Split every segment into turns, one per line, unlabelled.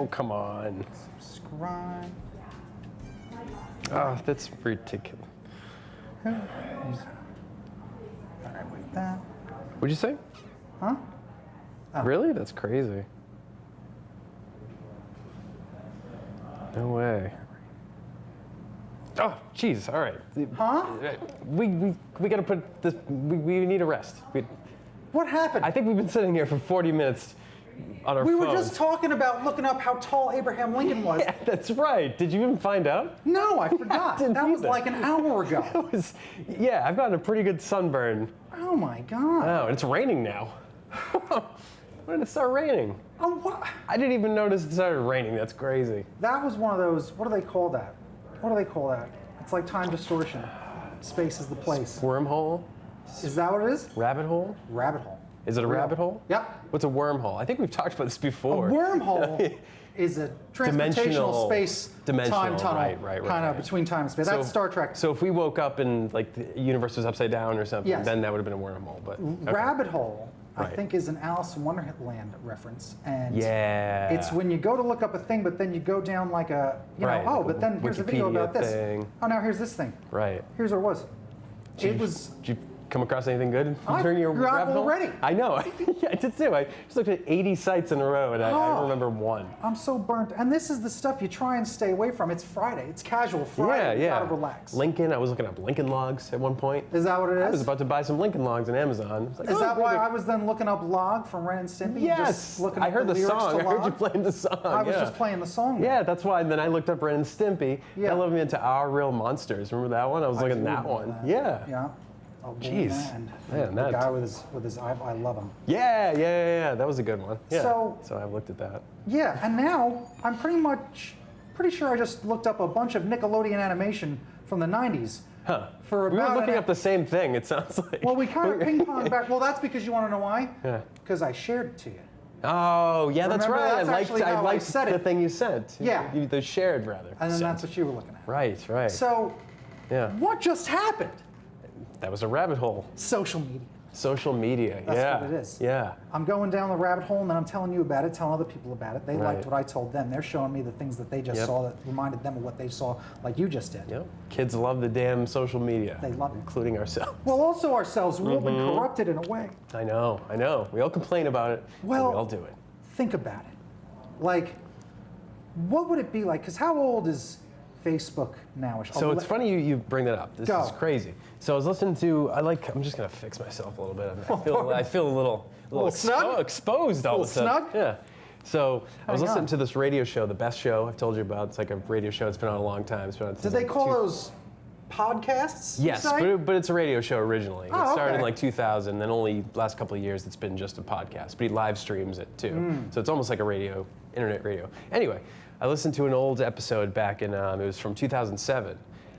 Oh, come on.
Subscribe.
Oh, that's ridiculous.
All right, wait that.
What'd you say?
Huh? Oh.
Really? That's crazy. No way. Oh, jeez. All right.
Huh?
We gotta put this. We need a rest.
What happened?
I think we've been sitting here for 40 minutes on our
we
phones.
were just talking about looking up how tall Abraham Lincoln was.
Yeah, that's right. Did you even find out?
No, I forgot.
didn't
That was
either.
like an hour ago.
Yeah, I've gotten a pretty good sunburn.
Oh my God.
Oh, and it's raining now. When did it start raining?
Oh, what?
I didn't even notice it started raining. That's crazy.
That was one of those, what do they call that? What do they call that? It's like time distortion. Space is the place.
Wormhole?
Is that what it is?
Rabbit hole?
Rabbit hole.
Is it a rabbit hole?
Yep.
What's a wormhole? I think we've talked about this
A
before.
wormhole is a transportational space time tunnel,
right.
kind of between time and space. That's Star Trek.
So if we woke up and like the universe was upside down or something,
Yes.
then that would have been a wormhole. But okay.
Rabbit hole, I
Right.
think, is an Alice in Wonderland reference, and
Yeah.
it's when you go to look up a thing, but then you go down like a, you know,
Right,
oh,
like a
but then here's a video
Wikipedia
about this.
thing.
Oh, now here's this thing.
Right.
Here's what it was.
Did you come across anything good during your
forgot
rabbit hole?
already.
I know. Yeah, I did too. I just looked at 80 sites in a row, and I don't remember one.
I'm so burnt. And this is the stuff you try and stay away from. It's Friday. It's casual Friday. You gotta relax.
Lincoln. I was looking up Lincoln logs at one point.
Is that what it is?
I was about to buy some Lincoln logs on Amazon. I was like,
Is that why
maybe-
I was then looking up Log from Ren and Stimpy?
Yes.
Just looking
I
up
heard the
lyrics
song.
to
I heard you
Log?
playing the song.
I was
yeah.
just playing the song. then.
Yeah, that's why. Then I looked up Ren and Stimpy.
Yeah.
That led me into Our Real Monsters. Remember that one? I was looking at that one. Yeah.
Yeah. Oh,
Jeez. Man,
the
that-
guy with his eye, I love him.
Yeah. That was a good one. Yeah.
So
I looked at that.
Yeah, and now I'm pretty sure I just looked up a bunch of Nickelodeon animation from the 90s.
Huh.
For
We were
about
looking up the same thing, it sounds like.
Well, we kind of ping-pong back. Well, that's because you want to know why?
Yeah.
Because I shared it to you.
Oh, yeah, that's
Remember,
right.
that's
I
actually how I
liked
said
the
it.
thing you sent.
Yeah.
The shared, rather.
And then
sent.
that's what you were looking at.
Right.
So,
Yeah.
what just happened?
That was a rabbit hole.
Social media.
Social media.
That's
yeah.
what it is.
Yeah.
I'm going down the rabbit hole and then I'm telling you about it, telling other people about it. They liked
Right.
what I told them. They're showing me the things that they just
Yep.
saw that reminded them of what they saw, like you just did.
Yep. Kids love the damn social media.
They love it.
Including ourselves.
Well, also ourselves. We've all been corrupted in a way.
I know. We all complain about it.
Well,
and we all do it.
Think about it. Like, what would it be like? Because how old is Facebook now?
So it's funny you bring that up. This
Go.
is crazy. So I was listening to, I'm just gonna fix myself a little bit. I feel a little
snug?
exposed all of a
Little
sudden.
snug?
Yeah. So I was
Hang
listening
on.
to this radio show, The Best Show. I've told you about. It's like a radio show. It's been on a long time. It's been on
Did
since
they
like
call those podcasts? you
Yes,
say?
but it's a radio show originally.
Oh,
It started in
okay.
like 2000, then only last couple of years it's been just a podcast. But he live streams it too, so it's almost like a radio, internet radio. Anyway, I listened to an old episode back in it was from 2007,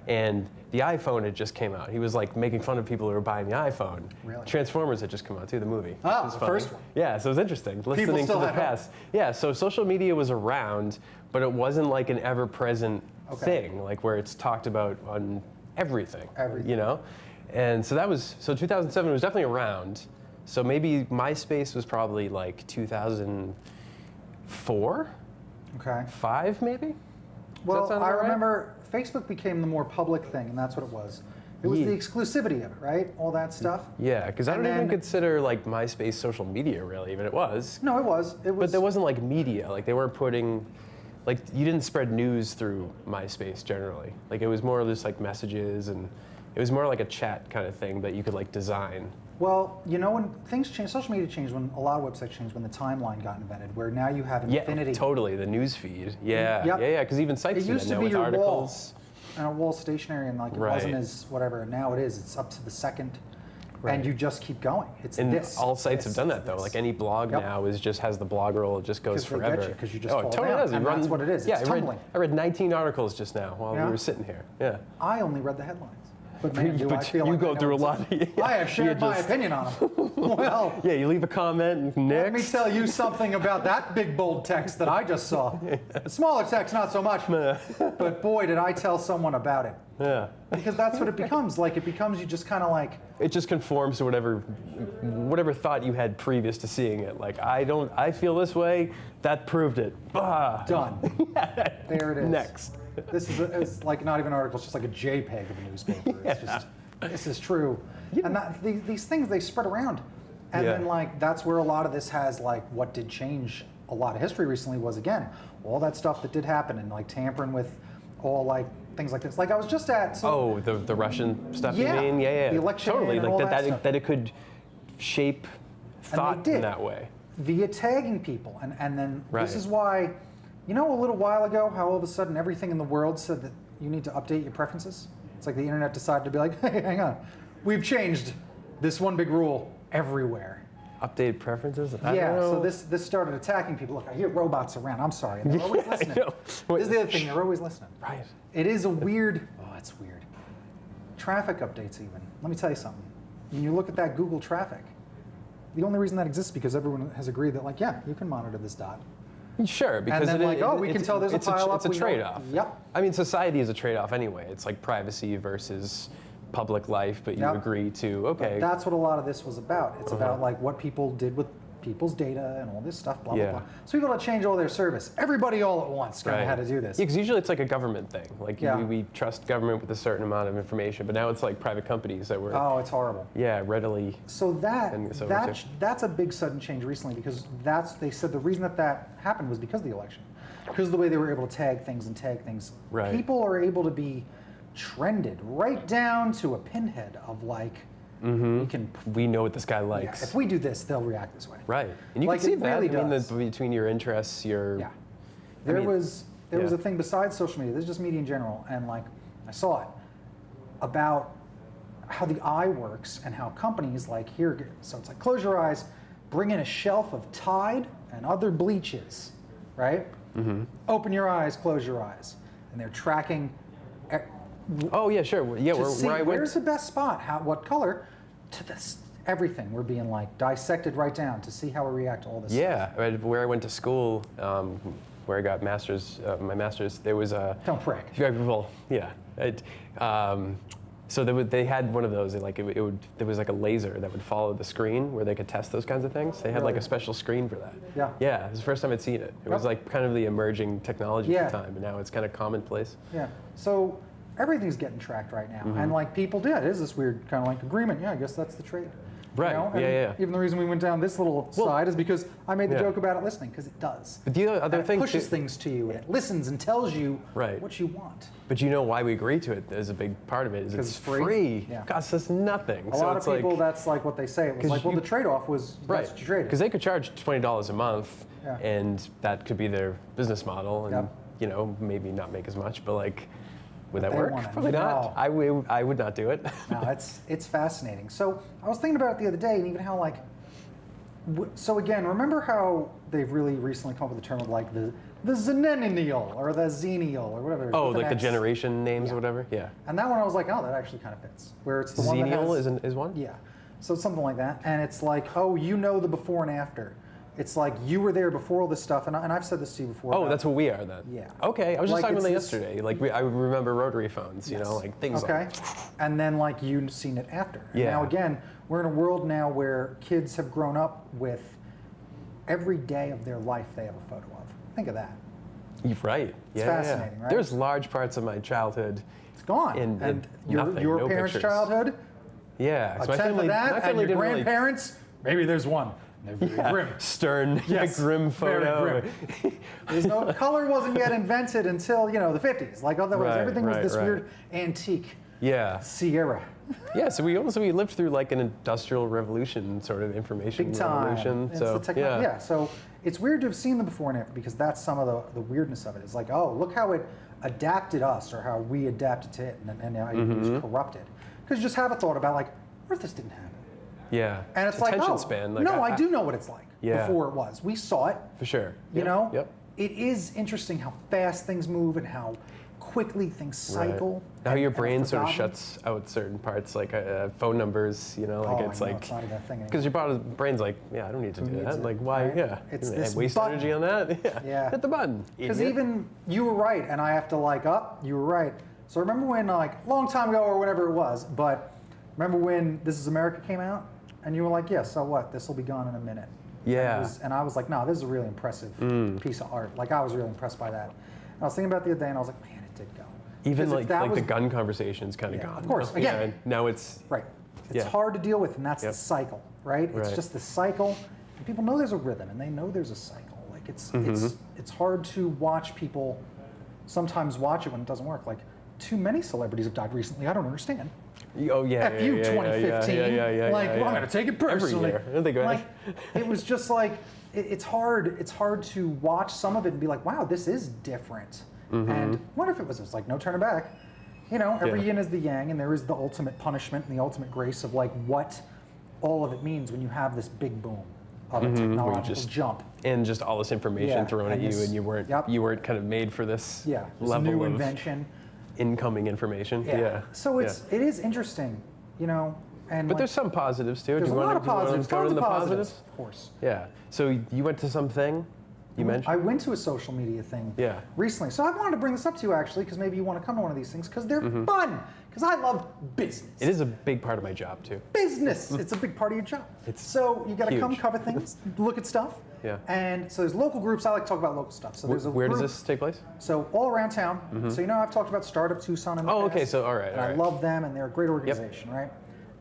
and the iPhone had just came out. He was like making fun of people who were buying the iPhone.
Really?
Transformers had just come out too, the movie.
Oh,
which was
the
funny.
first one.
Yeah, so it was interesting listening
still
to the
had hope.
past. Yeah, so social media was around, but it wasn't like an ever-present thing, like where it's talked about on everything. You know? And so 2007 was definitely around. So maybe MySpace was probably like 2004?
Okay.
5 maybe?
Well,
Does that sound
I
about right?
remember Facebook became the more public thing, and that's what it was. It was
Yeah.
the exclusivity of it, right? All that stuff.
Yeah, because I
And
don't even
then-
consider like MySpace social media really, but it was.
No, it was. It was.
But there wasn't like media, like they weren't putting, like you didn't spread news through MySpace generally. Like it was more just like messages, and it was more like a chat kind of thing that you could like design.
Well, you know, when things changed, social media changed when a lot of websites changed when the timeline got invented, where now you have infinity.
Yeah, totally, the news feed. Yeah,
Yep.
yeah, because even sites
It
do
used
that
to
now
be
with
your
articles.
wall, and a wall stationary, and like it
Right.
wasn't as whatever. Now it is. It's up to the second,
Right.
and you just keep going. It's
And
this.
all sites
this,
have done that though.
this.
Like any blog
Yep.
now just has the blog roll. It just goes
Because they
forever.
get you, 'cause you just
oh, it
fall
totally
down,
does. You
and that's what it is.
Yeah,
It's tumbling.
I read 19 articles just now while
Yeah?
we were sitting here. Yeah.
I only read the headlines. But man, do I feel
you
like
go
I know
through a
exactly-
lot.
I have shared my opinion on them. Well,
Yeah, you leave a comment, and
let me
next.
tell you something about that big bold text that I just saw. The smaller text, not so much. But boy, did I tell someone about it.
Yeah.
Because that's what it becomes. Like, it becomes you just kind of like,
It just conforms to whatever thought you had previous to seeing it. Like, I feel this way, that proved it. Bah.
done. There it is.
Next.
This is it's like not even an article, it's just like a JPEG of a newspaper. It's just, this is true. And these things, they spread around. And
Yeah.
then like, that's where a lot of this has like, what did change a lot of history recently was, again, all that stuff that did happen and like tampering with all like things like this. Like I was just at...
Oh, the Russian stuff
Yeah,
you mean? Yeah.
the election
Totally,
and
like
all that stuff.
that it could shape thought
did.
in that way.
Via tagging people. And then
Right.
this is why, you know, a little while ago, how all of a sudden everything in the world said that you need to update your preferences? It's like the internet decided to be like, hey, hang on. We've changed this one big rule everywhere.
Updated preferences? I
Yeah,
don't know.
so this started attacking people. Look, I hear robots around. I'm sorry. And they're always listening.
know.
This is the other thing. They're always listening.
Right.
It is a weird, it's weird. Traffic updates even. Let me tell you something. When you look at that Google traffic, the only reason that exists is because everyone has agreed that like, yeah, you can monitor this dot.
Sure, because
then like, oh, we can
it's-
tell there's a
it's
pile up,
It's a
we know-
trade-off.
Yep.
I mean, society is a trade-off anyway. It's like privacy versus public life, but you
Yep.
agree to, okay.
That's what a lot of this was about. It's about like what people did with people's data and all this stuff, blah,
Yeah.
blah, blah. So people had to change all their service. Everybody all at once kind of
Right.
had to do this.
Yeah, because usually it's like a government thing. Like
Yeah.
we trust government with a certain amount of information, but now it's like private companies that were,
Oh, it's horrible.
readily.
So
And it's over too.
that's a big sudden change recently because they said the reason that happened was because of the election, because of the way they were able to tag things.
Right.
People are able to be trended right down to a pinhead of like, we can,
We know what this guy
yeah,
likes.
if we do this, they'll react this way.
Right. And you
Like,
can see
it
that.
really
I mean,
does.
between your interests, your.
Yeah. There
mean,
was
yeah.
a thing besides social media. This is just media in general, and like I saw it about how the eye works and how companies like here. So it's like close your eyes, bring in a shelf of Tide and other bleaches, right?
Mm-hmm.
Open your eyes, close your eyes, and they're tracking.
Oh, yeah, sure. Yeah,
To see
where I went.
where's the best spot, what color, to this everything. We're being like dissected right down to see how we react to all this.
Yeah, where I went to school, where I got my master's, there was a.
Don't brag.
Well, yeah. So they had one of those, and like there was like a laser that would follow the screen where they could test those kinds of things. They had like
Really?
a special screen for that.
Yeah.
Yeah, it was the first time I'd seen it. It was
Yep.
like kind of the emerging technology
Yeah.
at the time, and now it's kind of commonplace.
Yeah. So everything's getting tracked right now,
Mm-hmm.
and like people did. It is this weird kind of like agreement. Yeah, I guess that's the trade.
Right,
And
yeah.
Even the reason we went down this little side is because I made the
Yeah.
joke about it listening, because it does.
But the other
And it
thing
pushes
too-
things to you, and it listens and tells you
Right.
what you want.
But you know why we agree to it is a big part of it. Is
'Cause
it's
it's free?
free.
Yeah.
It costs us nothing.
A
so
lot
it's
of people,
like,
that's like what they say. It was
'cause
like, well,
you-
the trade-off was that's what you traded.
Because they could charge $20 a month,
Yeah.
and that could be their business model, and
Yep.
maybe not make as much, but like, would
But
that
they
work?
want it.
Probably not.
No.
I would not do it.
No, it's fascinating. So I was thinking about it the other day, and even how like, so again, remember how they've really recently come up with the term of like the zenennial or the xenial or whatever.
Oh,
with an
like the
X.
generation names
Yeah.
or whatever. Yeah.
And that one I was like, oh, that actually kind of fits. Where it's the one that
Xenial
has,
is one.
yeah, so it's something like that, and it's like, oh, you know the before and after. It's like you were there before all this stuff, and I've said this to you before.
Oh,
about-
that's what we are then.
Yeah.
Okay, I was just
Like,
talking about that
it's this-
yesterday. Like I remember rotary phones, you know,
Yes.
like things
okay.
like.
And then like you've seen it after. And
Yeah.
now again, we're in a world now where kids have grown up with every day of their life they have a photo of. Think of that.
You're right.
It's
Yeah,
fascinating,
yeah.
right?
There's large parts of my childhood.
It's gone.
And
your
no
parents'
pictures.
childhood,
Yeah.
a
so
tenth of that,
my
and
family
your
didn't really.
grandparents, maybe there's one. They're very grim.
Stern,
Yes,
grim
very
photo.
There's no color wasn't yet invented until the 50s. Like otherwise,
Right,
everything was
right,
this
right.
weird antique
Yeah.
Sierra.
Yeah, so we lived through like an industrial revolution, sort of information
Big time.
revolution.
It's
So
the yeah. So it's weird to have seen the before and after because that's some of the weirdness of it. It's like, oh, look how it adapted us or how we adapted to it, and now it was corrupted. Because you just have a thought about like, what if this didn't happen?
Yeah.
And it's like,
attention
oh,
span. Like,
no, I do know what it's like
Yeah.
before it was. We saw it.
For sure.
You know?
Yep.
It is interesting how fast things move and how quickly things cycle.
Right. Now your
and
brain
are
sort of
forgotten.
shuts out certain parts, like phone numbers, you know, like
Oh,
it's
I know,
like,
it's not even a thing anymore.
because your brain's like, yeah, I don't need to
Who
do
needs
that.
it,
Like, why?
right?
Yeah.
It's
I
this
waste
button.
energy on that. Yeah.
Yeah.
Hit the button.
Because
idiot.
even you were right, and I have to like, you were right. So remember when, like, a long time ago or whenever it was, but remember when This Is America came out? And you were like, yeah, so what? This will be gone in a minute.
Yeah.
And I was like, no, this is a really impressive piece of art. Like, I was really impressed by that. And I was thinking about it the other day, and I was like, man, it did go.
Even
Because if that was-
the gun conversation's kind of
Yeah,
gone.
of course.
Yeah,
Again.
and now it's
Right. It's
Yeah.
hard to deal with, and that's
Yep.
the cycle, right? It's
Right.
just the cycle. And people know there's a rhythm, and they know there's a cycle. Like,
Mm-hmm.
it's hard to watch people sometimes watch it when it doesn't work. Like, too many celebrities have died recently. I don't understand.
Oh yeah.
F you, 2015. Like, well, I'm going to take it personally.
Every year. They go,
Like, it was just like, it's hard to watch some of it and be like, wow, this is different. And what if it was like no turning back? You know, every
Yeah.
yin is the yang, and there is the ultimate punishment and the ultimate grace of like what all of it means when you have this big boom of a technological jump.
And just all this information
Yeah,
thrown at
and
you,
this-
and you weren't kind of made for this
Yeah, this
level
new
of
invention.
incoming information. Yeah.
So it is interesting, you know, and
But
like,
there's some positives too.
there's
Do
a
you
lot
want
of
to go
positives. Tons
into
of
the
positives,
positives?
of course.
Yeah. So you went to something you mentioned?
I went to a social media thing
Yeah.
recently. So I wanted to bring this up to you actually, because maybe you want to come to one of these things, because they're fun. Because I love business.
It is a big part of my job too.
Business. It's a big part of your job.
It's
so you got to come
huge.
cover things, look at stuff.
Yeah.
And so there's local groups. I like to talk about local stuff. So there's a
Where does
group-
this take place?
So all around town. So you know I've talked about Startup Tucson in the
Oh,
past.
okay, so all right,
And
all
I
right.
love them, and they're a great organization, right?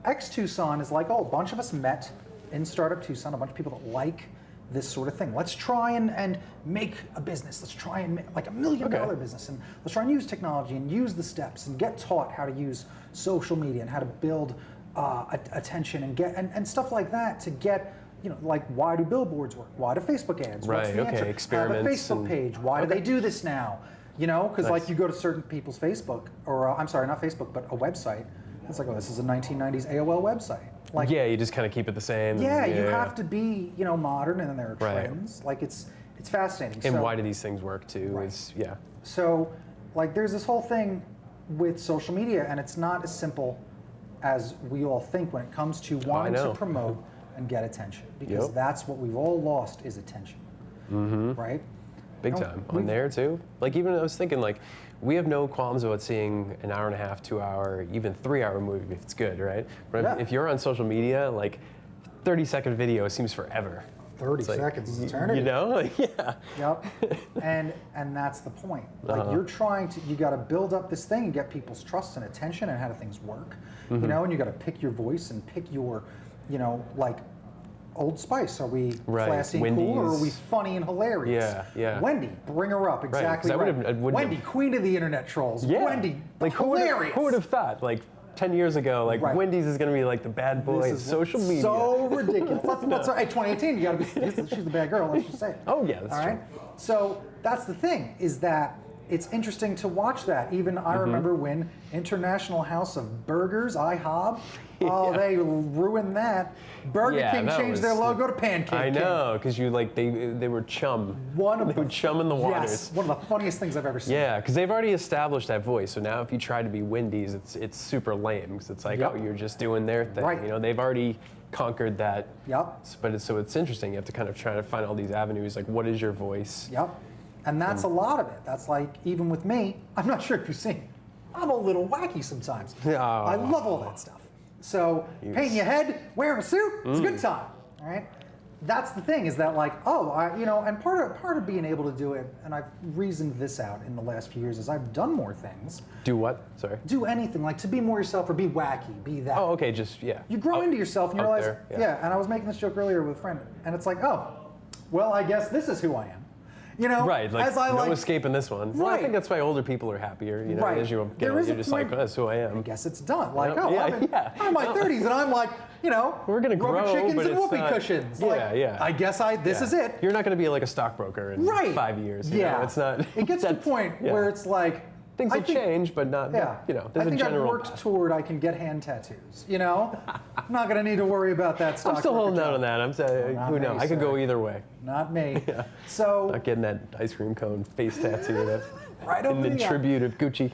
X Tucson is like, a bunch of us met in Startup Tucson, a bunch of people that like this sort of thing. Let's try and make a business. Let's try and make like $1 million business, and let's try and use technology and use the steps and get taught how to use social media and how to build attention and get and stuff like that to get. You know, like, why do billboards work? Why do Facebook ads?
Right,
What's the
okay,
answer?
experiments
Have a Facebook
and-
page. Why do they do this now? You know, because
Nice.
like you go to certain people's Facebook, or I'm sorry, not Facebook, but a website. It's like, oh, this is a 1990s AOL website. Like,
Yeah, you just kind of keep it the same.
yeah, you have to be, you know, modern, and then there are
Right.
trends. Like, it's fascinating.
And
So-
why do these things work too?
Right.
Is yeah.
So, like, there's this whole thing with social media, and it's not as simple as we all think when it comes to wanting to
know.
promote and get attention, because
Yep.
that's what we've all lost is attention, right?
Big
No,
time on there too. Like even I was thinking like we have no qualms about seeing an hour and a half, 2 hour, even 3 hour movie if it's good, right? But
Yeah.
if you're on social media, like 30-second video seems forever.
30
It's like,
seconds is eternity.
You know? Like, yeah.
Yep. and that's the point. Like
Uh-huh.
you're trying to, you got to build up this thing and get people's trust and attention and how do things work,
Mm-hmm.
you know, and you got to pick your voice and pick your, you know, like Old Spice. Are we
Right.
classy and cool, or are we
Wendy's.
funny and hilarious?
Yeah, yeah.
Wendy, bring her up.
'cause
Exactly
I
right.
would've- I wouldn't
Wendy,
have-
queen of the internet trolls.
Yeah.
Wendy,
Like
hilarious.
who would have thought? Like 10 years ago, like
Right.
Wendy's is gonna be like the bad boy
This
of
is
social media.
so ridiculous. Hey, 2018, you got to be. She's the bad girl. Let's just say it.
Oh, yeah, that's
All right. So that's the thing, is that it's interesting to watch that. Even I
Mm-hmm.
remember when International House of Burgers, IHOB, oh, they ruined that. Burger
Yeah,
King
that
changed their
was-
logo to Pancake
I
King.
know, because you like they were chum. They were chum in the waters.
Yes, one of the funniest things I've ever seen.
Yeah, because they've already established that voice. So now if you try to be Wendy's, it's super lame because it's like,
Yep.
oh, you're just doing their thing.
Right.
You know, they've already conquered that.
Yep.
But it's interesting. You have to kind of try to find all these avenues. Like, what is your voice?
Yep. And that's a lot of it. That's like, even with me, I'm not sure if you've seen, I'm a little wacky sometimes.
Oh.
I love all that stuff. So painting your head, wearing a suit, it's a good time. All right. That's the thing, is that like, and part of being able to do it, and I've reasoned this out in the last few years, is I've done more things.
Do what? Sorry.
Do anything, like to be more yourself or be wacky, be that.
Oh, okay. Just yeah.
You grow into yourself and you
out
realize,
there, yeah.
yeah, and I was making this joke earlier with a friend, and it's like, oh, well, I guess this is who I am. You know,
Right, like
as I
no
like,
escaping this one. Well, I
Right.
think that's why older people are happier. You know,
Right.
as you get
There
older,
is
you're
a
just
point-
like, oh, that's who I
I
am.
guess it's done. Like,
Yep.
oh,
Yeah,
I'm in my 30s, and I'm like,
We're gonna
rubber
grow,
chickens
but
and
it's
whoopee
not-
cushions.
Yeah,
Like,
yeah.
I guess this
Yeah.
is it.
You're not going to be like a stockbroker in
Right.
5 years. You
Yeah.
know? It's not.
It gets to the
that's-
point
yeah.
where it's like,
Things
I
will
think-
change, but not.
Yeah,
You know,
I
there's a
think I've
general.
worked toward I can get hand tattoos. You know, I'm not gonna need to worry about that.
I'm still
stockbroker
holding out
job.
on that. I'm saying,
not
who
me,
knows? I could
sir.
go either way.
Not me. So
Not getting that ice cream cone face tattoo.
right over
in
the
tribute of Gucci.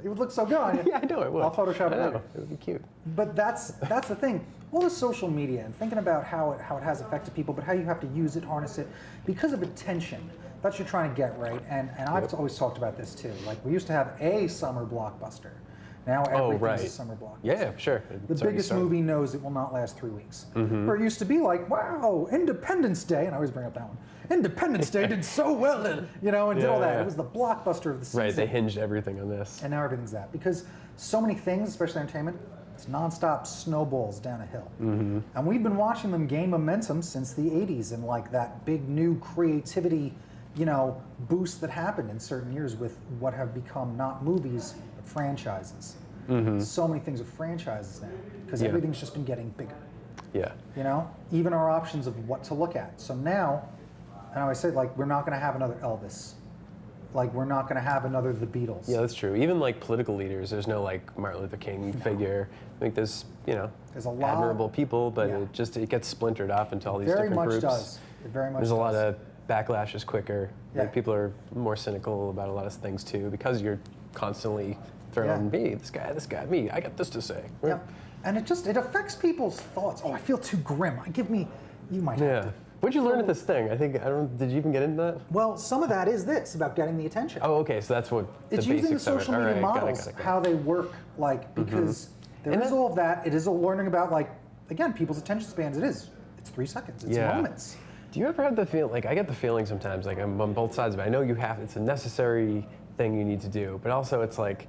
It would look so good on you.
Yeah, I know it would.
I'll Photoshop it later.
It would be cute.
But that's the thing. All the social media and thinking about how it has affected people, but how you have to use it, harness it, because of attention. That's what you're trying to get, right? And I've always talked about this too. Like, we used to have a summer blockbuster. Now everything's a summer blockbuster.
Yeah, sure.
The biggest movie knows it will not last 3 weeks. Where it used to be like, wow, Independence Day, and I always bring up that one. Independence Day did so well, and did all that.
Yeah.
It was the blockbuster of the season.
Right, they hinged everything on this.
And now everything's that. Because so many things, especially entertainment, it's nonstop snowballs down a hill. And we've been watching them gain momentum since the 80s, and like that big new creativity, boost that happened in certain years with what have become not movies, but franchises. So many things are franchises now, because everything's just been getting bigger.
Yeah.
Even our options of what to look at. So now, and I always say, like, we're not going to have another Elvis. Like, we're not going to have another The Beatles.
Yeah, that's true. Even like political leaders, there's no like Martin Luther King figure. I think there's
there's a lot
admirable people, but it gets splintered off into all these
very
different
much
groups.
Does. It very much
There's
does.
a lot of backlash is quicker.
Yeah.
Like, people are more cynical about a lot of things too, because you're constantly throwing me, this guy, me. I got this to say. Right?
Yeah. And it affects people's thoughts. Oh, I feel too grim. You might have to.
What'd you learn at this thing? Did you even get into that?
Well, some of that is this, about getting the attention.
Oh, okay, so that's what
it's
the
using the
basics of it.
social media models,
got it.
how they work, like, because there is all of that. It is a learning about, like, again, people's attention spans. It's 3 seconds. It's moments.
Do you ever have the feel, like, I get the feeling sometimes, like, I'm on both sides of it. I know it's a necessary thing you need to do, but also it's like,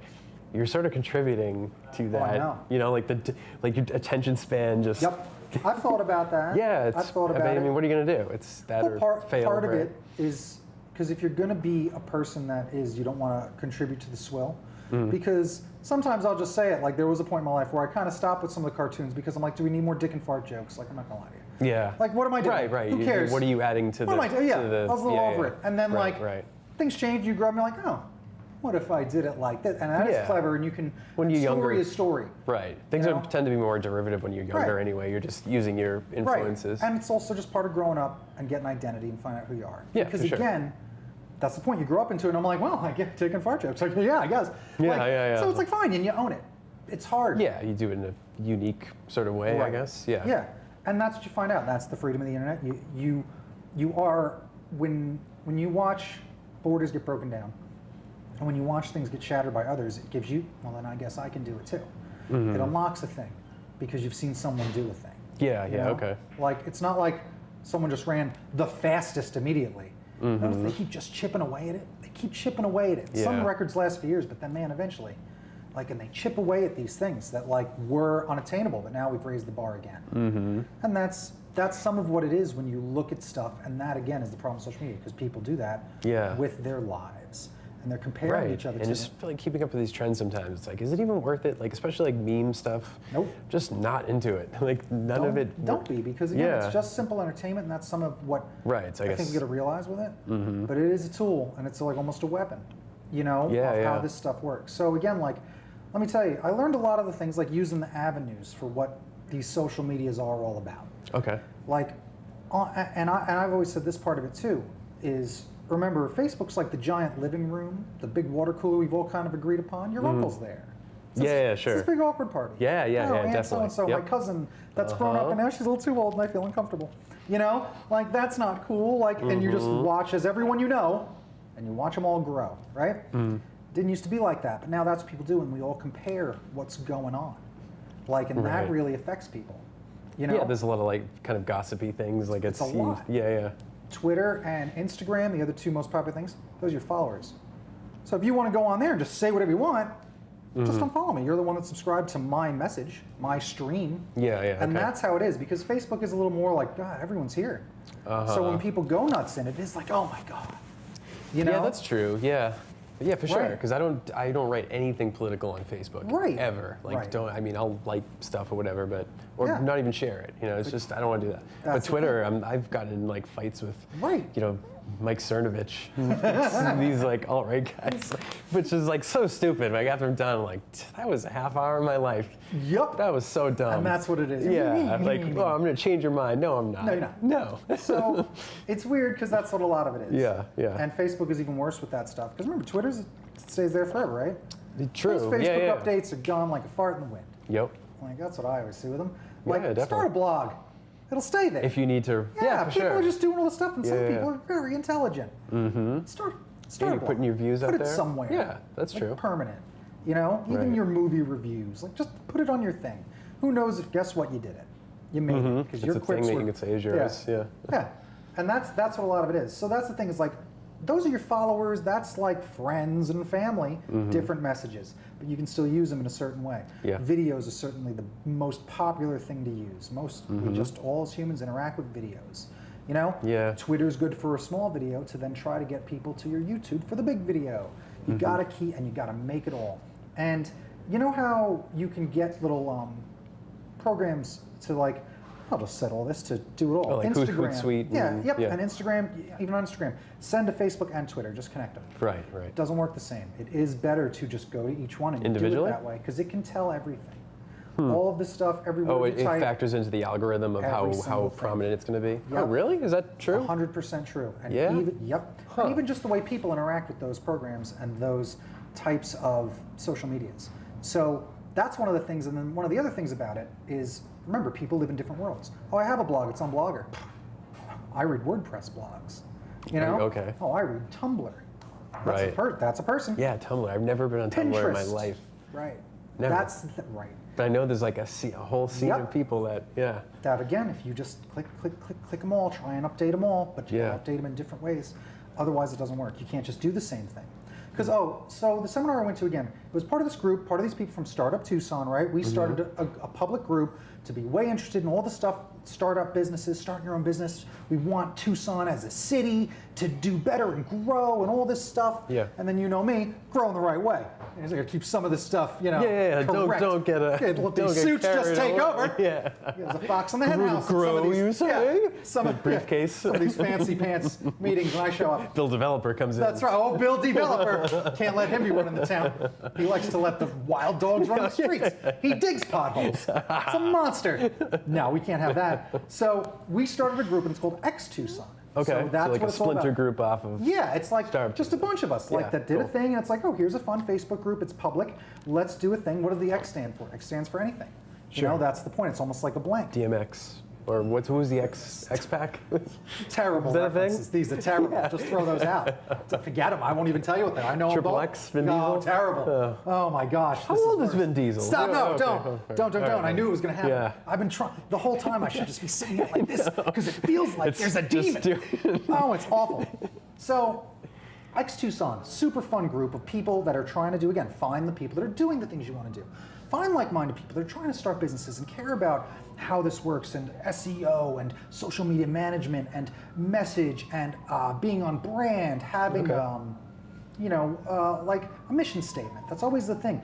you're sort of contributing to that.
Oh, I know.
Like your attention span just.
Yep. I've thought about that.
Yeah,
I've thought about it.
I mean, what are you going to do? It's that or fail.
Part of it is because if you're going to be a person you don't want to contribute to the swill, because sometimes I'll just say it. Like, there was a point in my life where I kind of stopped with some of the cartoons because I'm like, do we need more dick and fart jokes? Like, I'm not going to lie to you.
Yeah.
Like, what am I doing?
Right.
Who cares?
What are you adding to
what
the?
Am I doing? Yeah,
I
was a little over it. And then things change. You grow up and you're like, oh, what if I did it like that? And that's clever, and you can.
When you're
story
younger,
is story.
Right. Things tend to be more derivative when you're younger anyway. You're just using your influences.
Right. And it's also just part of growing up and getting identity and finding out who you are.
Yeah,
because
for sure.
again, that's the point. You grow up into it, and I'm like, well, I get dick and fart jokes. Like, yeah, I guess.
Yeah.
So it's like, fine, and you own it. It's hard.
Yeah, you do it in a unique sort of way, I guess. Yeah.
Yeah, and that's what you find out. That's the freedom of the internet. You are, when you watch borders get broken down, and when you watch things get shattered by others, it gives you, well, then I guess I can do it too. It unlocks a thing because you've seen someone do a thing.
Yeah, okay.
Like, it's not like someone just ran the fastest immediately. Notice they keep just chipping away at it. They keep chipping away at it.
Yeah.
Some records last for years, but then, man, eventually, and they chip away at these things that, were unattainable, but now we've raised the bar again. And that's some of what it is when you look at stuff, and that, again, is the problem with social media, because people do that with their lives. And they're comparing each other to
just feel like keeping up with these trends sometimes. It's like, is it even worth it? Like, especially like meme stuff.
Nope.
Just not into it. Like, none of it.
Don't be, because again, it's just simple entertainment, and that's some of what I think you got to realize with it. But it is a tool, and it's like almost a weapon, of how this stuff works. So again, let me tell you, I learned a lot of the things, like using the avenues for what these social medias are all about.
Okay.
And I've always said this part of it too is, remember, Facebook's like the giant living room, the big water cooler we've all kind of agreed upon. Your uncle's there.
Sure.
It's this big awkward party.
Yeah,
Aunt
definitely.
So-and-so, my cousin that's grown up and now she's a little too old and I feel uncomfortable. That's not cool. And you just watch as everyone you know, and you watch them all grow, right? Didn't used to be like that, but now that's what people do, and we all compare what's going on. And that really affects people.
Yeah, there's a lot of kind of gossipy things.
It's a lot.
Yeah.
Twitter and Instagram, the other two most popular things, those are your followers. So if you want to go on there and just say whatever you want, just unfollow me. You're the one that subscribed to my message, my stream.
Yeah.
And that's how it is, because Facebook is a little more like, God, everyone's here. So when people go nuts in it, it's like, oh my God.
Yeah, that's true. Yeah, for sure.
Right.
Because I don't write anything political on Facebook ever. I'll like stuff or whatever, or not even share it. It's just I don't want to do that. But Twitter, I've gotten in fights with Mike Cernovich, these like alt-right guys, which is like so stupid. Like after I'm done, I'm like, that was a half hour of my life.
Yep.
That was so dumb.
And that's what it is.
Yeah, like, oh, I'm gonna change your mind. No, I'm not.
No, you're not.
No.
So it's weird because that's what a lot of it is.
Yeah, yeah.
And Facebook is even worse with that stuff. Because remember, it stays there forever, right?
True.
Those Facebook
yeah.
updates are gone like a fart in the wind.
Yep.
Like that's what I always see with them.
Yeah,
Like
definitely.
start a blog. It'll stay there.
If you need to.
yeah,
for
people
sure.
are just doing all this stuff, and some
Yeah,
people are very intelligent.
Mm-hmm.
Start
Yeah,
a
you're
blog.
putting your views
put
out
it
there.
somewhere.
Yeah, that's
Like,
true.
Permanent. You know, even
Right.
your movie reviews. Like just put it on your thing. Who knows if guess what you did it? You made it because
It's
your
a
quips
thing that
were,
you could say is yours. Yeah.
Yeah, and that's what a lot of it is. So that's the thing is like, those are your followers. That's like friends and family. Different messages, but you can still use them in a certain way.
Yeah.
Videos are certainly the most popular thing to use. We just all as humans interact with videos. You know.
Yeah.
Twitter's good for a small video to then try to get people to your YouTube for the big video. You gotta keep and you gotta make it all. And you know how you can get little programs to like, I'll just set all this to do it all.
Oh, like Hootsuite
Yeah,
and-
yep.
yeah.
And Instagram, even on Instagram, send to Facebook and Twitter. Just connect them.
Right.
It doesn't work the same. It is better to just go to each one and do
Individually?
it that way because it can tell everything. All of this stuff, every word
Oh,
you
it
type,
factors into the algorithm of
Every
how
single thing.
prominent it's going to be.
Yep.
Oh, really? Is that true?
100% true. And
Yeah?
Yep.
Huh.
And even just the way people interact with those programs and those types of social medias. So that's one of the things. And then one of the other things about it is, remember, people live in different worlds. Oh, I have a blog. It's on Blogger. I read WordPress blogs. You know?
Okay.
Oh, I read Tumblr.
Right.
That's a person.
Yeah, Tumblr. I've never been on Tumblr in my
Pinterest.
life.
Right.
Never.
Right.
But I know there's like a whole scene
Yep.
of people that, yeah.
That again, if you just click them all, try and update them all, but you
Yeah.
gotta update them in different ways. Otherwise, it doesn't work. You can't just do the same thing. Because so the seminar I went to again, it was part of this group, part of these people from Startup Tucson, right? We started a public group to be way interested in all the stuff, startup businesses, starting your own business. We want Tucson as a city to do better and grow and all this stuff.
Yeah.
And then you know me, grow in the right way. I gotta keep some of this stuff, you know.
Yeah.
correct.
Don't get a.
Yeah, let
don't
these
get
suits just
carried
take
away.
over.
Yeah.
There's a fox in the hen house.
Grow,
some of these,
you say?
Some
Big briefcase.
some of these fancy pants meetings when I show up.
Bill Developer comes in.
That's right. Oh, Bill Developer. Can't let him be running the town. He likes to let the wild dogs run the streets. He digs potholes. It's a monster. No, we can't have that. So we started a group, and it's called X Tucson.
Okay.
So that's
like
what
a
it's all
splinter
about.
group off of.
Yeah, it's like
Startup
just a bunch of us like
Yeah,
that did a
cool.
thing, and it's like, oh, here's a fun Facebook group. It's public. Let's do a thing. What does the X stand for? X stands for anything. You know,
Sure.
that's the point. It's almost like a blank.
DMX. Or who's the X pack?
Terrible
Is that a thing?
references. These are terrible. Just throw those out. So forget them. I won't even tell you what they are. I know them
Triple
both.
X, Vin
No,
Diesel?
terrible. Oh my gosh.
How
this
old is
worse.
Vin Diesel?
Stop!
Yeah,
No,
okay,
don't.
okay.
Don't.
All right.
I knew it was going to happen.
Yeah.
I've been trying the whole time. I should just be sitting here like this because it feels like
It's
there's a
just
demon. Oh, it's awful. So, X Tucson, super fun group of people that are trying to do, again, find the people that are doing the things you want to do. Find like-minded people that are trying to start businesses and care about how this works and SEO and social media management and message and being on brand, having, like a mission statement. That's always the thing.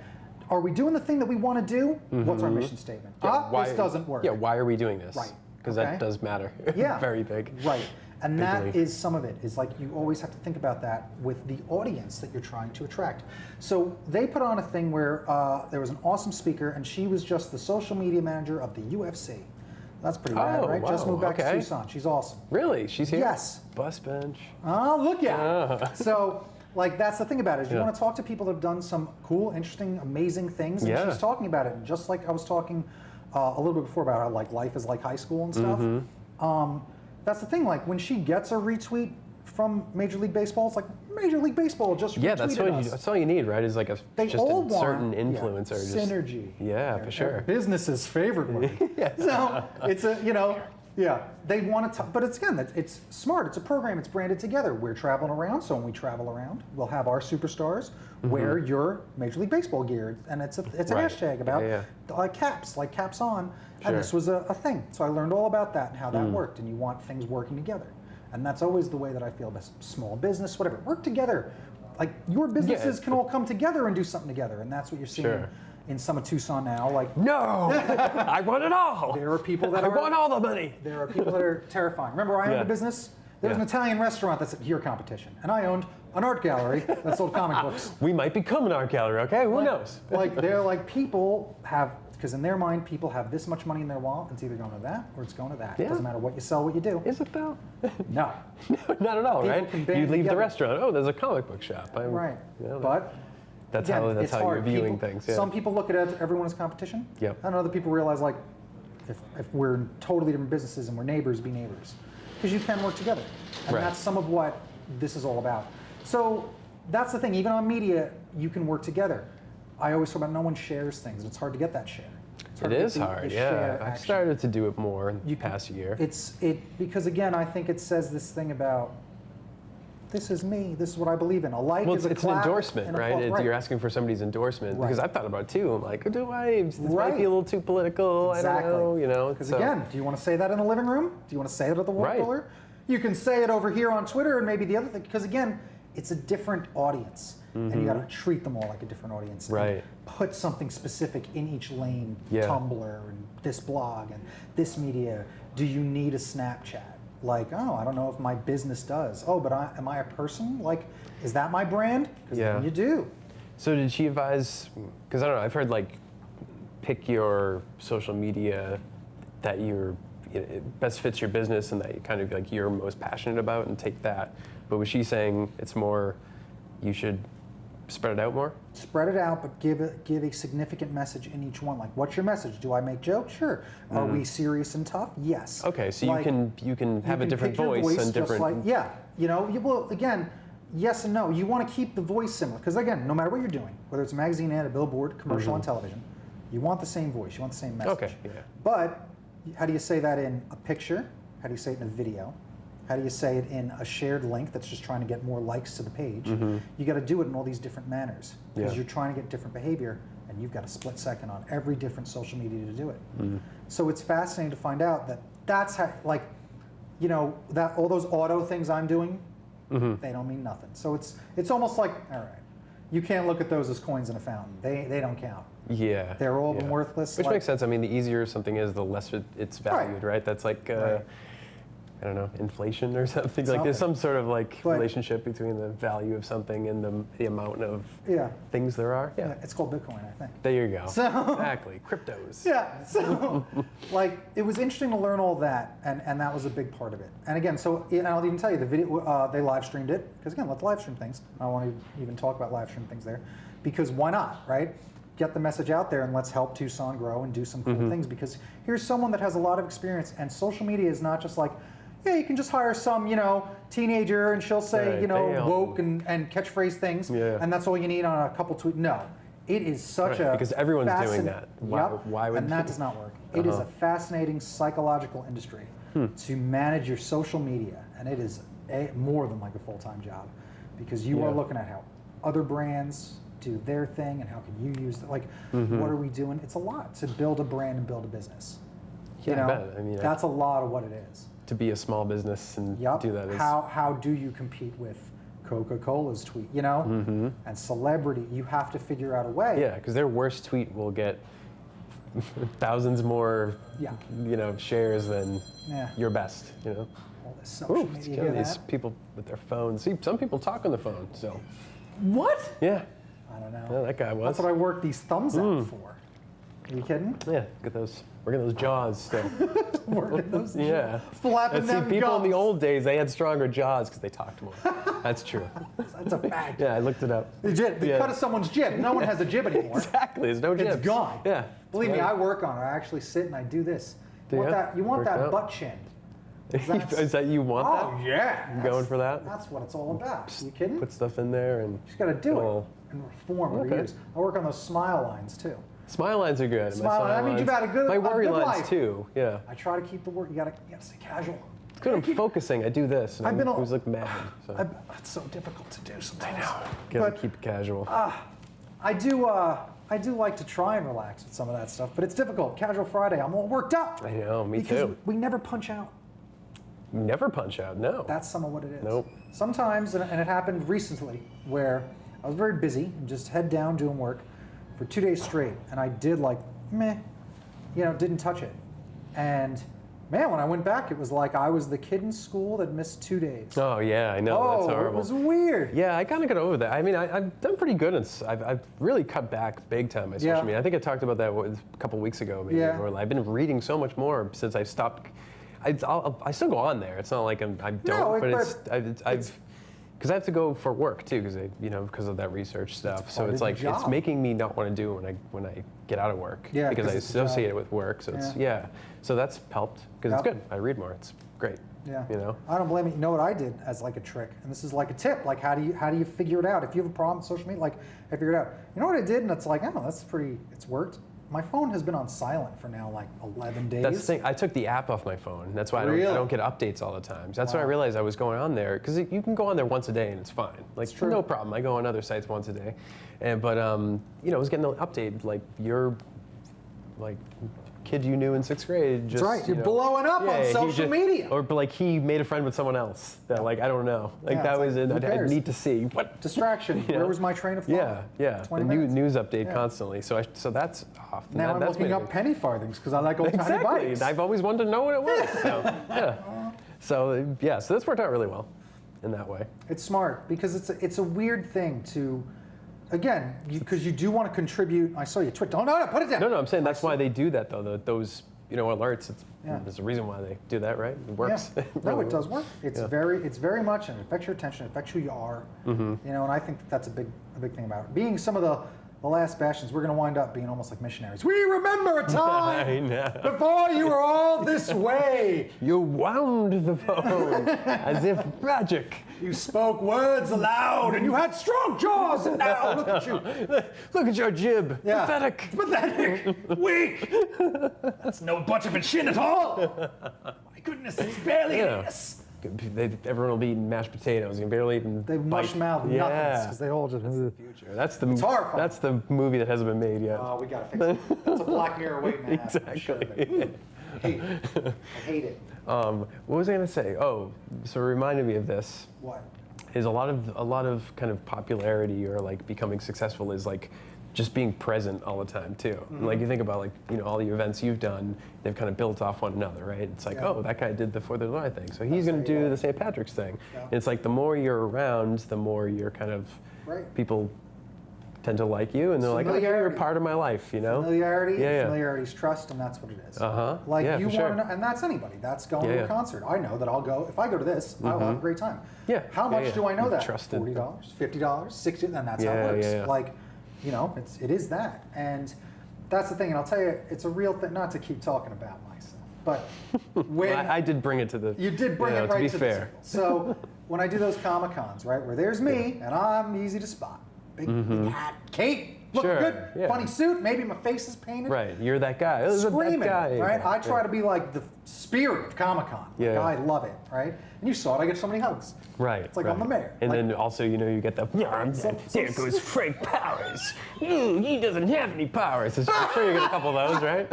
Are we doing the thing that we want to do? What's our mission statement? This doesn't work.
Yeah, why are we doing this?
Right.
Because
Okay.
that does matter.
Yeah.
Very big.
Right. And
Big
that
belief.
is some of it, is like you always have to think about that with the audience that you're trying to attract. So they put on a thing where there was an awesome speaker, and she was just the social media manager of the UFC. That's pretty rad,
Oh,
right? Just
wow,
moved back to
okay.
Tucson. She's awesome.
Really? She's here?
Yes.
Bus bench.
Oh, look at it. So, like, that's the thing about it. Is you
Yeah.
want to talk to people that have done some cool, interesting, amazing things, and
Yeah.
she's talking about it. And just like I was talking a little bit before about how like life is like high school and stuff. That's the thing. Like when she gets a retweet from Major League Baseball, it's like Major League Baseball just
Yeah,
retweeted us.
that's all you need, right? Is like
They
just
all
a
want
certain influencer. Just,
synergy.
Yeah,
Their
for sure.
Business's favorite word. So it's a they want to, but it's again, it's smart. It's a program. It's branded together. We're traveling around, so when we travel around, we'll have our superstars wear your Major League Baseball gear, and it's a
Right.
hashtag about caps, like caps on,
Sure.
and this was a thing. So I learned all about that and how that worked. And you want things working together, and that's always the way that I feel about small business, whatever. Work together. Like your businesses can all come together and do something together, and that's what you're seeing
Sure.
in some of Tucson now. Like
No! I want it all!
there are people that
I
are
want all the money!
there are people that are terrifying. Remember, I owned
Yeah.
a business There's an Italian restaurant that's your competition, and I owned an art gallery that sold comic books.
We might become an art gallery, okay? Who knows?
Like, they're like, people have, because in their mind, people have this much money in their wallet, it's either going to that or it's going to that.
Yeah.
It doesn't matter what you sell, what you do.
Is it though?
No.
No, not at all,
People
right?
can band
You leave the
together.
restaurant, oh, there's a comic book shop.
Right.
You know,
But
that's
again,
how
it's
you're
hard.
viewing
People-
things. Yeah.
Some people look at everyone as competition.
Yep.
And other people realize, like, if we're in totally different businesses and we're neighbors, be neighbors. Because you can work together. And
Right.
that's some of what this is all about. So that's the thing. Even on media, you can work together. I always talk about no one shares things, and it's hard to get that share. It's
It
to get
is hard,
the
yeah.
share
I've
action.
started to do it more in the
You can-
past year.
Because again, I think it says this thing about this is me, this is what I believe in. A like
Well,
is a
it's an
clap
endorsement,
and a
right?
applause.
You're asking for somebody's endorsement
Right.
because I've thought about it too. I'm like, this might
Right.
be a little too political.
Exactly.
I don't know, you know.
Because
so-
again, do you want to say that in the living room? Do you want to say it at the water
Right.
cooler? You can say it over here on Twitter and maybe the other thing. Because again, it's a different audience, and you got to treat them all like a different audience. and
Right.
put something specific in each lane.
Yeah.
Tumblr and this blog and this media. Do you need a Snapchat? Like, oh, I don't know if my business does. Oh, but am I a person? Like, is that my brand? Because
Yeah.
then you do.
So did she advise? Because I don't know. I've heard like, pick your social media that it best fits your business and that you kind of like you're most passionate about and take that. But was she saying it's more, you should spread it out more?
Spread it out, but give a significant message in each one. Like, what's your message? Do I make jokes? Sure. Are we serious and tough? Yes.
Okay, so
Like,
you can have a different
pick your
voice and
just
different.
like, yeah, well, again, yes and no. You want to keep the voice similar because again, no matter what you're doing, whether it's a magazine ad, a billboard, commercial on television, you want the same voice. You want the same message.
Okay, yeah.
But how do you say that in a picture? How do you say it in a video? How do you say it in a shared link that's just trying to get more likes to the page? You got to do it in all these different manners because
Yeah.
you're trying to get different behavior, and you've got a split second on every different social media to do it. So it's fascinating to find out that that's how, like, that all those auto things I'm doing, they don't mean nothing. So it's almost like, all right, you can't look at those as coins in a fountain. They don't count.
Yeah.
They're all
yeah.
worthless.
Which
like-
makes sense. I mean, the easier something is, the less it's valued, right? That's like,
Right.
I don't know, inflation or something. Like there's some sort of like
But-
relationship between the value of something and the amount of
Yeah.
things there are. Yeah.
It's called Bitcoin, I think.
There you go.
So-
Exactly. Cryptos.
Yeah, so like it was interesting to learn all that, and that was a big part of it. And again, so and I'll even tell you the video they live streamed it because again, let's live stream things. I don't want to even talk about live stream things there because why not, right? Get the message out there and let's help Tucson grow and do some cool things because here's someone that has a lot of experience, and social media is not just like, yeah, you can just hire some, teenager and she'll say,
Right, damn.
woke and catchphrase things,
Yeah.
and that's all you need on a couple tweets. No, it is such
Right,
a
because everyone's doing
fascin-
that. Why would
and that does not work. It is a fascinating psychological industry to manage your social media, and it is more than like a full-time job because you are
Yeah.
looking at how other brands do their thing and how can you use it. Like, what are we doing? It's a lot to build a brand and build a business.
Yeah, I bet. I mean,
that's a lot of what it is.
to be a small business and
Yep.
do that is
How do you compete with Coca-Cola's tweet? And celebrity, you have to figure out a way.
yeah, because their worst tweet will get thousands more
Yeah.
shares than
Yeah.
your best.
All this social
Ooh, it's
media.
killing
hear
these
that?
people with their phones. See, some people talk on the phone. So
What?
yeah,
I don't know.
yeah, that guy was.
That's what I work these thumbs out for. Are you kidding?
Yeah, get those. Working those jaws still.
Working those.
Yeah.
Flapping
And see,
them
people in the
gums.
old days, they had stronger jaws because they talked more. That's true.
That's a fact.
Yeah, I looked it up.
The
Yeah.
cut of someone's jib. No one has a jib anymore.
Exactly. There's no jibs.
It's gone.
Yeah.
Believe me,
Right.
I work on it. I actually sit and I do this.
Do
You want
ya?
that? You want
Work
that
out?
butt chin? That's-
Is that you want
Oh
that?
yeah.
You going for that?
That's what it's all about. You kidding?
Put stuff in there and
You just got to do
Well,
it and reform over
okay.
years. I work on those smile lines too.
smile lines are good.
Smile- that means you've had a good-
My
a
worry
good
lines
life.
too. Yeah.
I try to keep the work. You gotta stay casual.
It's good. I'm focusing. I do this. And
I've
I
been
always look mad. So.
It's so difficult to do sometimes.
Gotta
But
keep it casual.
I do like to try and relax with some of that stuff, but it's difficult. Casual Friday, I'm all worked up.
I know. Me
because
too.
we never punch out.
Never punch out. No.
That's some of what it is.
Nope.
Sometimes, and it happened recently, where I was very busy and just head down doing work for 2 days straight, and I did like, didn't touch it. And Man, when I went back, it was like I was the kid in school that missed 2 days.
Oh yeah, I know, that's horrible.
It was weird.
Yeah, I kind of got over that. I mean, I've done pretty good. I've really cut back big time my social media. I think I talked about that a couple weeks ago, maybe.
Yeah.
Or I've been reading so much more since I stopped. I still go on there. It's not like I don't, but because I have to go for work too, because of that research stuff. So it's like it's making me not want to do it when I get out of work.
Yeah,
because I associate it with work. So it's so that's helped because it's good. I read more. It's great.
Yeah.
You know.
I don't blame you. You know what I did as like a trick, and this is like a tip. Like how do you figure it out if you have a problem with social media? Like I figured it out. You know what I did, and it's like it's worked. My phone has been on silent for now like 11 days.
That's the thing. I took the app off my phone. That's why I don't get updates all the time. So that's when I realized I was going on there, because you can go on there once a day and it's fine. Like no problem. I go on other sites once a day, but I was getting an update like your kid you knew in 6th grade. Just,
that's right. You're blowing up on social media.
Or like he made a friend with someone else. That like I don't know. Like that was it. I need to see what
distraction. Where was my train of thought?
Yeah. The news update constantly. So that's off.
Now I'm looking up penny farthings because I like old tiny bikes.
I've always wanted to know what it was. So that's worked out really well in that way.
It's smart because it's a weird thing to. Again, because you do want to contribute. I saw you tweet. No, put it down.
No, I'm saying that's why they do that though. Those alerts. There's a reason why they do that, right? It works.
Yeah. No, it does work. It's very much, and it affects your attention. It affects who you are. And I think that's a big thing about it. Being some of the last bastions, we're going to wind up being almost like missionaries. We remember a time before you were all this way.
You wound the phone as if magic.
You spoke words aloud, and you had strong jaws, and now look at you.
Look at your jib.
Yeah.
Pathetic.
Weak. That's no bunch of a chin at all. My goodness, it's barely this.
Everyone will be eating mashed potatoes. You barely even.
They mush mouth nothings because they all just.
That's the future.
It's horrifying.
That's the movie that hasn't been made yet.
Oh, we gotta fix it. That's a Black Mirror waiting to happen.
Exactly.
I hate it.
What was I gonna say? Oh, so it reminded me of this.
What?
Is a lot of kind of popularity or like becoming successful is like just being present all the time too. And like you think about all the events you've done, they've kind of built off one another, right? It's like, oh, that guy did the 4th of July thing, so he's going to do the St. Patrick's thing. Yeah. And it's like the more you're around, the more you're kind of people tend to like you, and they're like, oh, you're part of my life,
Familiarity, familiarity's trust, and that's what it is. Like you want to know, and that's anybody. That's going to a concert. I know that I'll go, if I go to this, I'll have a great time.
Yeah.
How much do I know that?
Trusted.
$40, $50, $60, and that's how it works. Like, it is that. And that's the thing, and I'll tell you, it's a real thing, not to keep talking about myself, but when...
Well, I did bring it to the...
You did bring it right to
be fair.
So when I do those Comic-Cons, right, where there's me, and I'm easy to spot. Big hat, cape, looking good, funny suit, maybe my face is painted.
Right, you're that guy.
Screaming,
that guy.
right? I try to be like the spirit of Comic-Con.
Yeah.
Like, I love it, right? And you saw it, I get so many hugs.
Right.
It's like I'm the mayor.
And then also, you get the, there goes Frank Powers. He doesn't have any powers. I'm sure you get a couple of those, right?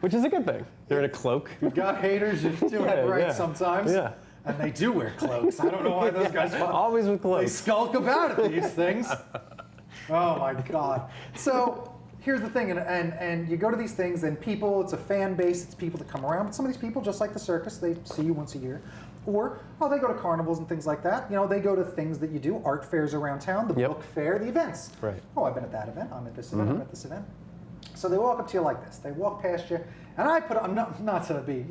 Which is a good thing. They're in a cloak.
You've got haters, you're doing it right sometimes.
Yeah.
And they do wear cloaks. I don't know why those guys
always with cloaks.
They skulk about it, these things. Oh my God. So here's the thing, and you go to these things, and people, it's a fan base, it's people that come around, but some of these people, just like the circus, they see you once a year. Or, they go to carnivals and things like that. They go to things that you do, art fairs around town, the book fair, the events.
Right.
Oh, I've been at that event, I'm at this event, I'm at this event. So they walk up to you like this. They walk past you, and I put on, not to be,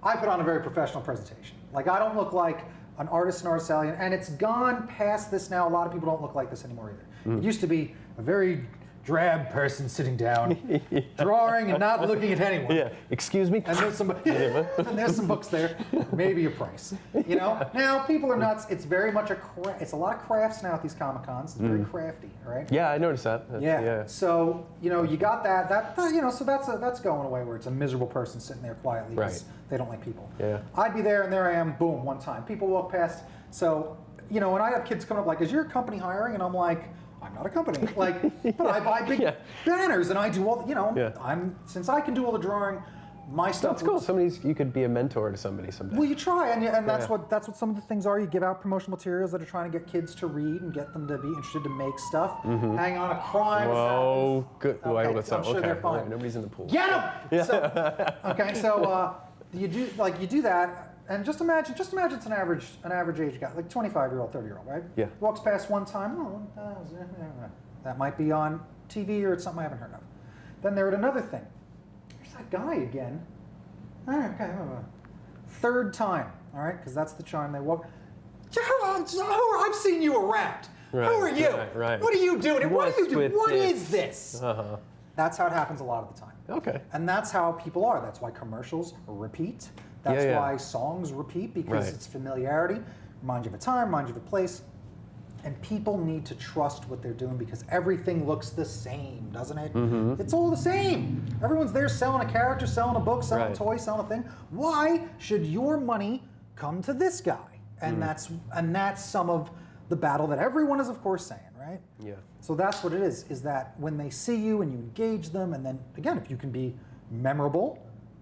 I put on a very professional presentation. Like, I don't look like an artist, an artisan, and it's gone past this now. A lot of people don't look like this anymore either. It used to be a very drab person sitting down, drawing and not looking at anyone.
Yeah. Excuse me.
And there's some books there, maybe a price. Now people are nuts. It's very much it's a lot of crafts now at these Comic-Cons. It's very crafty, right?
Yeah, I noticed that.
So you got that. So that's going away where it's a miserable person sitting there quietly because they don't like people.
Yeah.
I'd be there, and there I am. Boom, one time. People walk past. So and I have kids coming up like, "Is your company hiring?" And I'm like, I'm not a company, but I buy big banners and I do all since I can do all the drawing, my stuff.
That's cool. You could be a mentor to somebody someday.
Well, you try, and that's what some of the things are. You give out promotional materials that are trying to get kids to read and get them to be interested to make stuff. Hang on a crime.
Whoa, good.
Okay,
I'm
sure they're fine.
Right, nobody's in the pool.
Get them. Yeah. So you do that, and just imagine it's an average age guy, like 25-year-old, 30-year-old, right?
Yeah.
Walks past one time, that might be on TV or it's something I haven't heard of. Then they're at another thing. There's that guy again. Okay, third time, all right, because that's the charm. They walk. I've seen you around.
Right,
Who are you?
right.
What are you doing? What are you doing? What
this?
is this?
Uh-huh.
That's how it happens a lot of the time.
Okay.
And that's how people are. That's why commercials repeat. That's
Yeah.
why songs repeat, because
Right.
it's familiarity. Reminds you of a time, reminds you of a place. And people need to trust what they're doing because everything looks the same, doesn't it?
Mm-hmm.
It's all the same. Everyone's there selling a character, selling a book, selling
Right.
a toy, selling a thing. Why should your money come to this guy? And that's some of the battle that everyone is, of course, saying, right?
Yeah.
So that's what it is that when they see you and you engage them, and then again, if you can be memorable,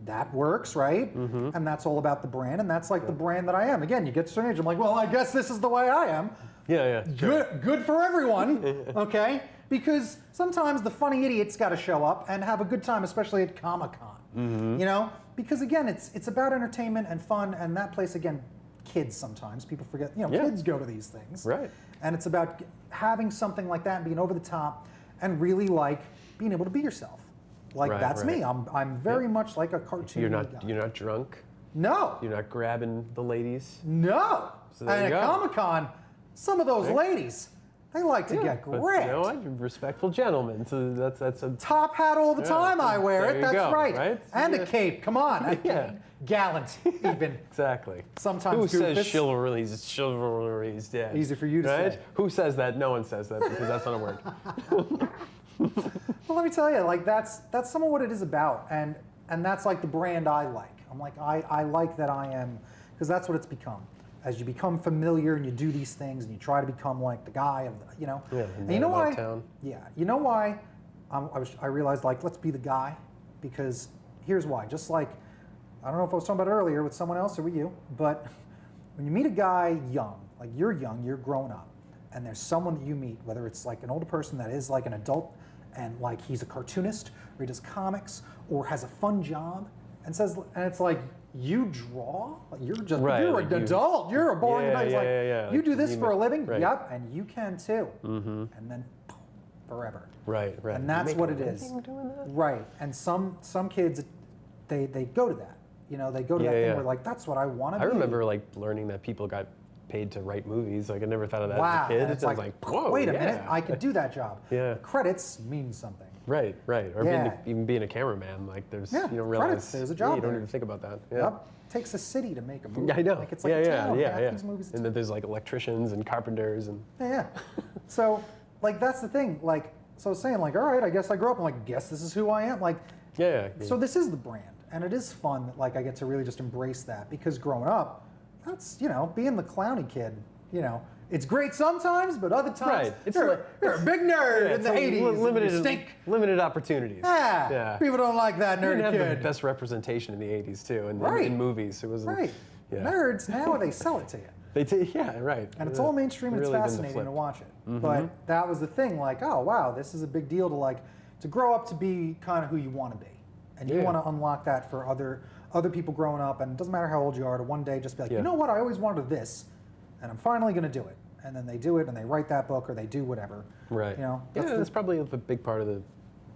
that works, right?
Mm-hmm.
And that's all about the brand, and that's like the brand that I am. Again, you get to a certain age, I'm like, well, I guess this is the way I am.
Yeah. Sure.
Good for everyone, okay? Because sometimes the funny idiot's got to show up and have a good time, especially at Comic-Con.
Mm-hmm.
You know, because again, it's about entertainment and fun, and that place again, kids sometimes people forget. You know,
Yeah.
kids go to these things,
Right.
and it's about having something like that and being over the top, and really like being able to be yourself. Like
Right,
that's
right.
me. I'm very much like a cartoon.
You're
guy.
not drunk.
No.
You're not grabbing the ladies.
No.
So there
and
you
at
go.
Comic-Con, some of those
Right.
ladies, they like to get
But,
grabbed.
you know what? You're a respectful gentleman. So that's a
Top hat all the
Yeah,
time I wear
there
it.
you
That's
go,
right.
right?
And
Yeah.
a cape. Come on.
Yeah.
Gallant even.
exactly.
Sometimes
Who says
goofus.
chivalry's dead?
Easy for you to
right?
say.
Who says that? No one says that because that's not a word.
Well, let me tell you, like that's some of what it is about, and that's like the brand I like. I'm like I like that I am, because that's what it's become. As you become familiar and you do these things and you try to become like the guy of the, you know.
Yeah,
And you know
about
why?
town.
Yeah, you know why? I realized like let's be the guy, because here's why. Just like I don't know if I was talking about it earlier with someone else or with you, but when you meet a guy young, like you're young, you're growing up, and there's someone that you meet, whether it's like an older person that is like an adult and like he's a cartoonist or he does comics or has a fun job and it's like you draw, like you're
Right,
you're
like
an adult, you're a boring adult. He's like,
yeah.
you
Like,
do this for a living?
right.
Yep, and you can too.
Mm-hmm.
And then forever.
Right.
And
You
that's
make
what
a
it is.
living doing that?
Right. And some kids they go to that. You know, they go to that thing where like that's what I want to be.
I remember like learning that people got paid to write movies. Like I never thought of that
wow.
as a kid.
And it's
was
like,
whoa,
wait a
yeah.
minute, I could do that job.
Yeah.
The credits mean something.
Right. Or
Yeah.
even being a cameraman, like there's
Yeah,
you don't
credits,
realize
there's a job
you don't
there.
even think about that. Yeah.
Yep. Takes a city to make a movie.
Yeah, I know.
Like it's like a town. Half these movies.
And then there's like electricians and carpenters and
Yeah. So like that's the thing. Like so saying like, all right, I guess I grew up. I'm like, guess this is who I am. Like
yeah.
so this is the brand. And it is fun that like I get to really just embrace that, because growing up, that's, you know, being the clowny kid, you know, it's great sometimes, but other times
Right. It's
you're,
li-
you're a big nerd in
it's
the
like
80s. You stink.
limited opportunities.
Yeah. People don't like that
We didn't
nerdy
have
kid.
the best representation in the 80s too, and
Right.
in movies. It was
Right.
Yeah.
Nerds, now they sell it to you.
Yeah, right.
And it's all mainstream and
Really
it's
been the
fascinating
flip.
to watch it. But that was the thing, like, oh wow, this is a big deal to grow up to be kind of who you want to be. And you
Yeah.
want to unlock that for other people growing up, and it doesn't matter how old you are, to one day just be like,
Yeah.
you know what, I always wanted this, and I'm finally going to do it. And then they do it, and they write that book, or they do whatever.
Right.
You know,
Yeah,
that's
that's probably a big part of the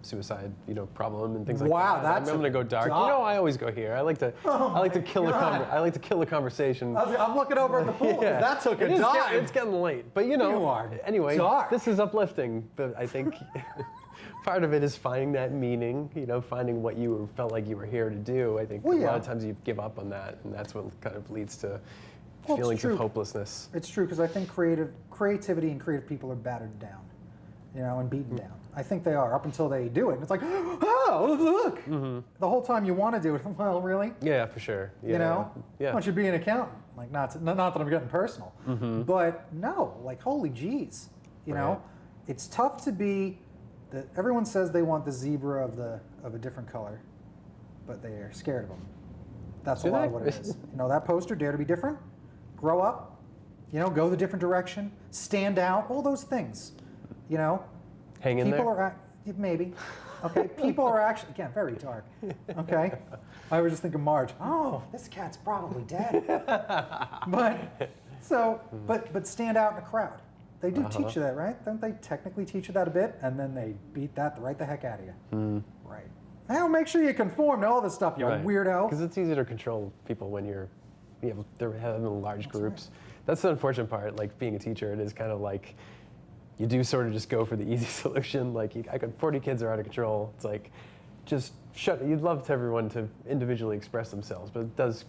suicide, problem and things like
Wow,
that.
that's
I'm going to go dark.
dark.
You know, I always go here. I like to kill
God.
I like to kill a conversation.
I'm looking over at the pool.
Yeah.
That took a
It is
dive.
it's getting late, but you know.
You are
anyway,
dark.
this is uplifting. But I think part of it is finding that meaning. Finding what you felt like you were here to do. I think
Well,
a lot
yeah.
of times you give up on that, and that's what kind of leads to
Well, it's
feelings of
true.
hopelessness.
It's true, because I think creativity and creative people are battered down, and beaten down. I think they are, up until they do it. And it's like, oh, look. The whole time you want to do it. Well, really?
Yeah, for sure. Yeah,
You know?
Yeah.
Why don't you be an accountant? Like, not that I'm getting personal. But no, like, holy geez. You know?
Right.
It's tough to be, everyone says they want the zebra of a different color, but they are scared of them. That's a
Do
lot
they?
of what it is. That poster, Dare to be Different, grow up, go the different direction, stand out, all those things.
Hang in
People
there.
are maybe. Okay, people are actually, again, very dark. Okay, I was just thinking Marge. Oh, this cat's probably dead. but stand out in a crowd. They do teach you that, right? Don't they technically teach you that a bit? And then they beat that right the heck out of you. Right. Now make sure you conform to all this stuff, you weirdo.
Because it's easier to control people when they're having large groups. Right. That's the unfortunate part. Like being a teacher, it is kind of like you do sort of just go for the easy solution. Like I got 40 kids are out of control. It's like just shut. You'd love to everyone to individually express themselves, but it does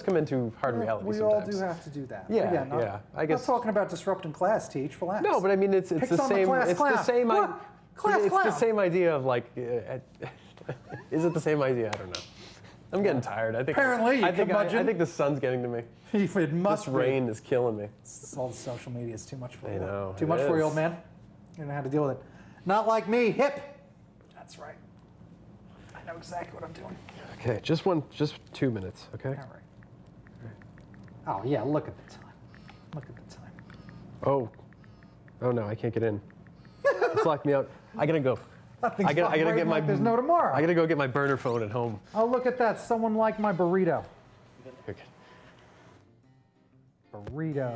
come into hard reality sometimes.
We all do have to do that.
Yeah,
Again,
I guess.
Not talking about disrupting class, teach, relax.
No, but I mean it's the same. It's the same idea of like. Is it the same idea? I don't know. I'm getting tired. I think.
Apparently,
I think the sun's getting to me.
It must.
This rain is killing me.
All the social media is too much for you.
I know.
Too much for you, old man. You know how to deal with it. Not like me, hip. That's right. I know exactly what I'm doing.
Okay, just 2 minutes. Okay.
All right. Oh yeah, look at the time. Look at the time.
Oh no, I can't get in. It's locked me out. I gotta go. I gotta get my.
There's no tomorrow.
I gotta go get my burner phone at home.
Oh, look at that! Someone liked my burrito.
Okay.
Burrito.